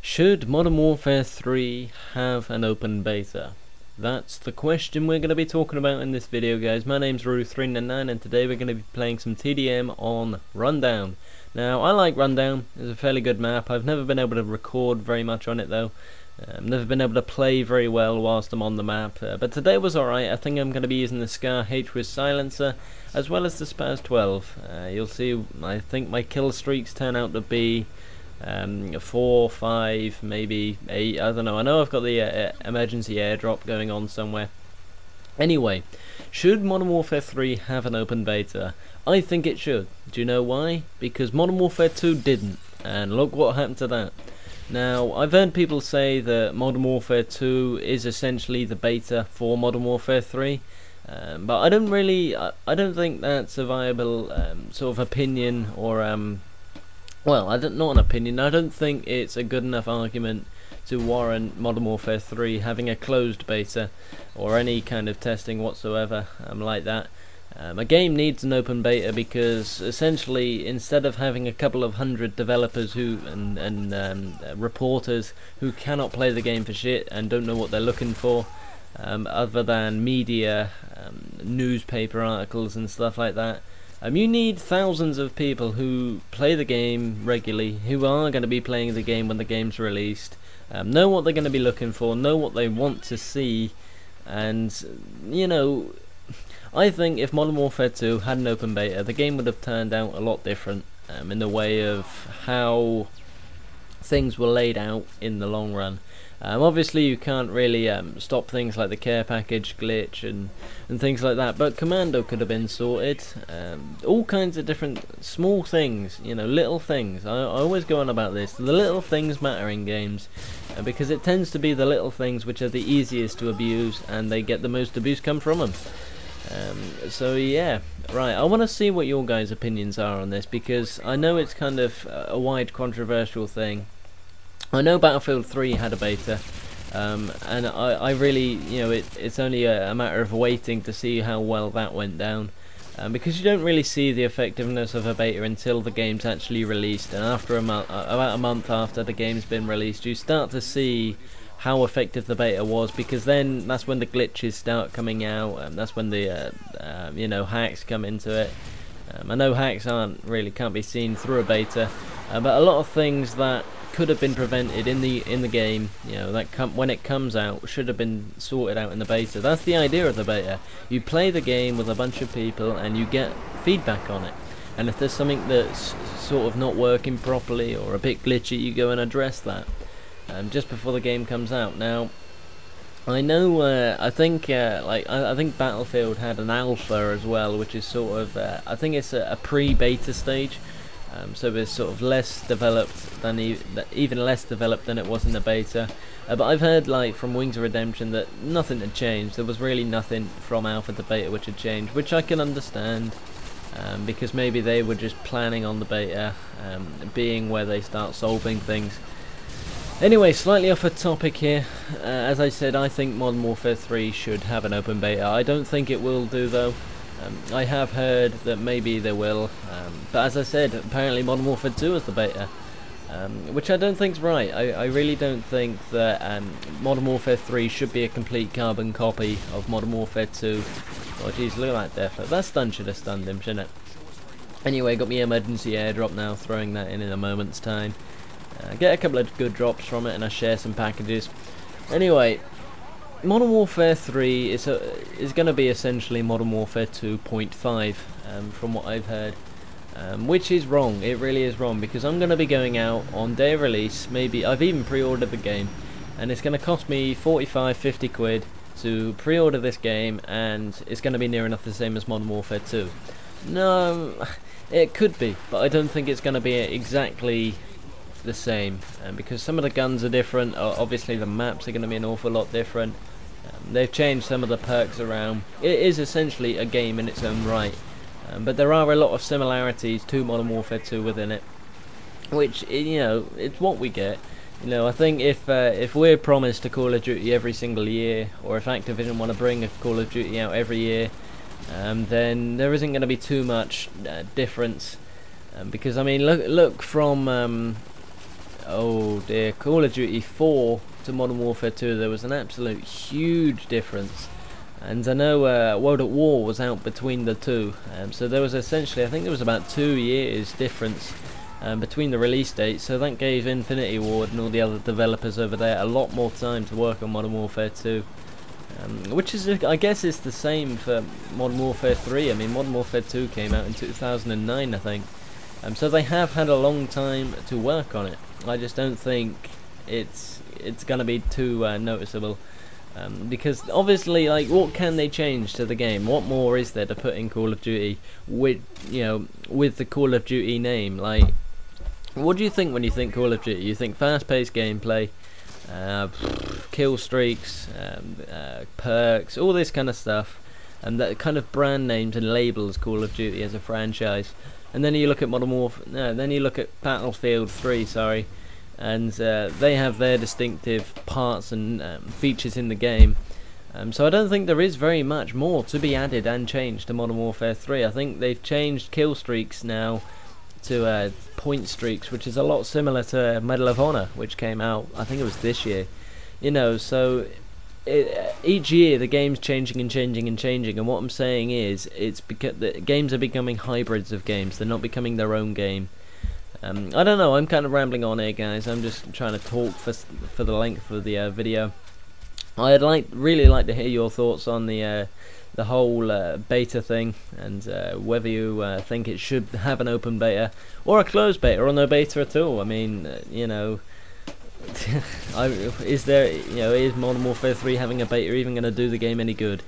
Should Modern Warfare 3 have an open beta? That's the question we're going to be talking about in this video, guys. My name's Ru399 and today we're going to be playing some TDM on Rundown. Now, I like Rundown. It's a fairly good map. I've never been able to record very much on it though. Never been able to play very well whilst I'm on the map, but today was alright. I think I'm going to be using the Scar H with Silencer as well as the Spaz 12. You'll see, I think my kill streaks turn out to be 4, 5, maybe 8, I don't know. I know I've got the emergency airdrop going on somewhere. Anyway, should Modern Warfare 3 have an open beta? I think it should. Do you know why? Because Modern Warfare 2 didn't, and look what happened to that. Now, I've heard people say that Modern Warfare 2 is essentially the beta for Modern Warfare 3, but I don't think that's a viable sort of opinion, or well, not an opinion. I don't think it's a good enough argument to warrant Modern Warfare 3 having a closed beta or any kind of testing whatsoever like that. A game needs an open beta because essentially, instead of having a couple of hundred developers and reporters who cannot play the game for shit and don't know what they're looking for, other than media, newspaper articles and stuff like that, you need thousands of people who play the game regularly, who are going to be playing the game when the game's released, know what they're going to be looking for, know what they want to see, and, you know, I think if Modern Warfare 2 had an open beta, the game would have turned out a lot different in the way of how things were laid out in the long run. Obviously you can't really stop things like the care package glitch and things like that, but Commando could have been sorted. All kinds of different small things, you know, little things. I always go on about this. The little things matter in games, because it tends to be the little things which are the easiest to abuse, and they get the most abuse come from them. So yeah, right, I want to see what your guys' opinions are on this, because I know it's kind of a wide controversial thing. I know Battlefield 3 had a beta, and I really, you know, it's only a matter of waiting to see how well that went down, because you don't really see the effectiveness of a beta until the game's actually released, and after about a month after the game's been released, you start to see how effective the beta was, because then that's when the glitches start coming out, and that's when the you know, hacks come into it. I know hacks can't be seen through a beta, but a lot of things that could have been prevented in the game, you know, that when it comes out, should have been sorted out in the beta. That's the idea of the beta. You play the game with a bunch of people and you get feedback on it, and if there's something that's sort of not working properly or a bit glitchy, you go and address that just before the game comes out. Now, I know, I think Battlefield had an alpha as well, which is sort of, I think it's a pre-beta stage, so it's sort of less developed than even less developed than it was in the beta. But I've heard, like, from Wings of Redemption that nothing had changed. There was really nothing from alpha to beta which had changed, which I can understand, because maybe they were just planning on the beta being where they start solving things. Anyway, slightly off a topic here. As I said, I think Modern Warfare 3 should have an open beta. I don't think it will do though. I have heard that maybe they will, but as I said, apparently Modern Warfare 2 is the beta, which I don't think's right. I really don't think that Modern Warfare 3 should be a complete carbon copy of Modern Warfare 2. Oh jeez, look at that death. That stun should have stunned him, shouldn't it? Anyway, got my emergency airdrop now, throwing that in a moment's time. Get a couple of good drops from it, and I share some packages. Anyway, Modern Warfare 3 is going to be essentially Modern Warfare 2.5, from what I've heard, which is wrong. It really is wrong, because I'm going to be going out on day of release. Maybe I've even pre-ordered the game, and it's going to cost me 45-50 quid to pre-order this game, and it's going to be near enough the same as Modern Warfare 2. No, it could be, but I don't think it's going to be exactly the same, because some of the guns are different. Obviously the maps are going to be an awful lot different. They've changed some of the perks around. It is essentially a game in its own right, but there are a lot of similarities to Modern Warfare 2 within it, which, you know, it's what we get. You know, I think if we're promised a Call of Duty every single year, or if Activision want to bring a Call of Duty out every year, then there isn't going to be too much difference, because I mean, look from oh dear, Call of Duty 4 to Modern Warfare 2, there was an absolute huge difference. And I know World at War was out between the two, so there was essentially, I think there was about 2 years difference between the release dates, so that gave Infinity Ward and all the other developers over there a lot more time to work on Modern Warfare 2. Which is, I guess, is the same for Modern Warfare 3. I mean, Modern Warfare 2 came out in 2009, I think. So they have had a long time to work on it. I just don't think it's gonna be too noticeable. Because obviously, like, what can they change to the game? What more is there to put in Call of Duty with, you know, with the Call of Duty name? Like, what do you think when you think Call of Duty? You think fast-paced gameplay, kill streaks, perks, all this kind of stuff, and that kind of brand names and labels Call of Duty as a franchise. And then you look at Modern Warfare. No, then you look at Battlefield 3. Sorry. And they have their distinctive parts and features in the game, so I don't think there is very much more to be added and changed to Modern Warfare 3. I think they've changed kill streaks now to point streaks, which is a lot similar to Medal of Honor, which came out, I think it was this year. You know, so each year the game's changing and changing and changing, and what I'm saying is it's because the games are becoming hybrids of games. They're not becoming their own game. I don't know, I'm kind of rambling on here, guys. I'm just trying to talk for the length of the video. I'd really like to hear your thoughts on the whole beta thing, and whether you think it should have an open beta or a closed beta or no beta at all. I mean, you know, is Modern Warfare 3 having a beta even going to do the game any good?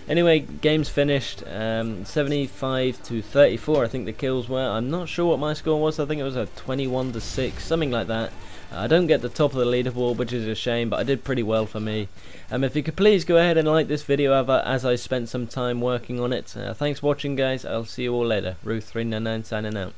Anyway, game's finished. 75 to 34, I think the kills were. I'm not sure what my score was. I think it was a 21 to 6, something like that. I don't get the top of the leaderboard, which is a shame, but I did pretty well for me. If you could please go ahead and like this video as I spent some time working on it. Thanks for watching, guys. I'll see you all later. Ruth399 signing out.